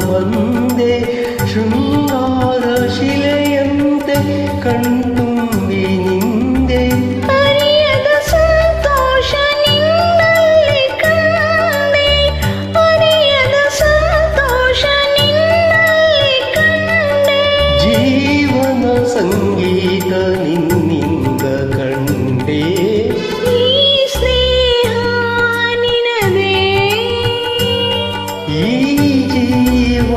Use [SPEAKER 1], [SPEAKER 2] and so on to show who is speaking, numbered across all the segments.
[SPEAKER 1] ಬಂದೆ ಶೃಂಗಾರ ಶಿಲೆಯಂತೆ ಕಣ್ತುಂಬಿ ನಿಂದೆ
[SPEAKER 2] ಅರಿಯದ ಸಂತೋಷ ನಿನ್ನಲ್ಲಿ ಕಂಡೆ ಅರಿಯದ ಸಂತೋಷ ನಿನ್ನಲ್ಲಿ ಕಂಡೆ
[SPEAKER 1] ಜೀವನ ಸಂಗೀತ ನಿನ್ನಿಂದ ಕಂಡೆ
[SPEAKER 2] ಈ ಸ್ನೇಹ ನಿನದೇ
[SPEAKER 1] ಈ ಜೀವ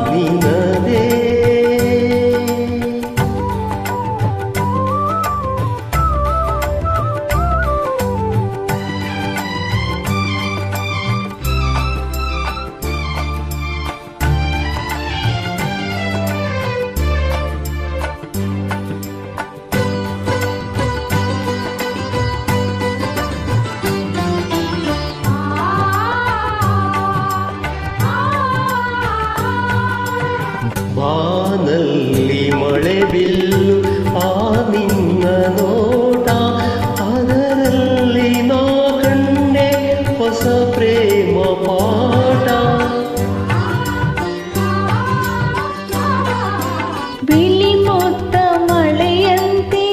[SPEAKER 1] ನಿನದೇ ಬಾನಲ್ಲಿ ಮಳೆ ಬಿಲ್ಲು ಆ ನಿನ್ನ ನೋಟ ಅದರಲ್ಲಿ ನಾ ಕಂಡೆ ಹೊಸ ಪ್ರೇಮ ಪಾಠ
[SPEAKER 2] ಬಿಳಿ ಮೊತ್ತ ಮಳೆಯಂತೆ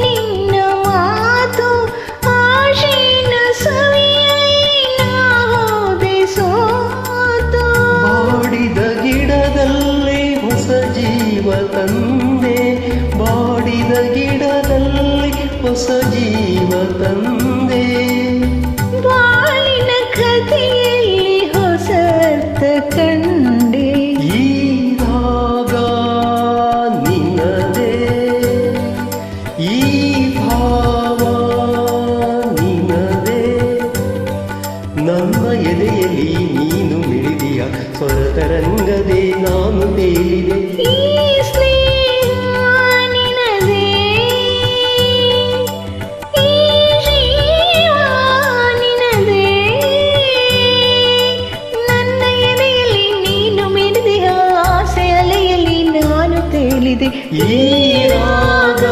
[SPEAKER 2] ನಿನ್ನ ಮಾತು ಆಶಿನ ಸವಿಯಲ್ಲಿ ನಾ ಹೋದೆ ಸೋತು
[SPEAKER 1] ಬಾಡಿದ ಗಿಡದಲ್ಲಿ ಹೊಸ ಜೀವ ತಂದೆ ಬಾಡಿದ ಗಿಡದಲ್ಲಿ ಹೊಸ ಜೀವ ತಂದೆ
[SPEAKER 2] ಬಾಳಿನ ಕಥೆಯಲ್ಲಿ ಹೊಸತ ಕಂಡೆ
[SPEAKER 1] ಈ ರಾಗ ನಿನ್ನದೇ ಈ ಭಾವ ನಿನ್ನದೇ ನನ್ನ ಎದೆಯಲ್ಲಿ ನೀನು ಮಿಡಿದಿಯ ಸ್ವರತರಂಗದೆ ನಾನು ತೇಲಿದೆ
[SPEAKER 2] ಈ ಸ್ನೇಹ ನಿನದೇ ಈ ಜೀವ ನಿನದೇ ನನ್ನ ಎದೆಯಲ್ಲಿ ನೀನು ಮಿಡಿದೆಯ ಆಸೆ ಅಲೆಯಲ್ಲಿ ನಾನು ತೇಲಿದೆ
[SPEAKER 1] ಈ ರಾಗ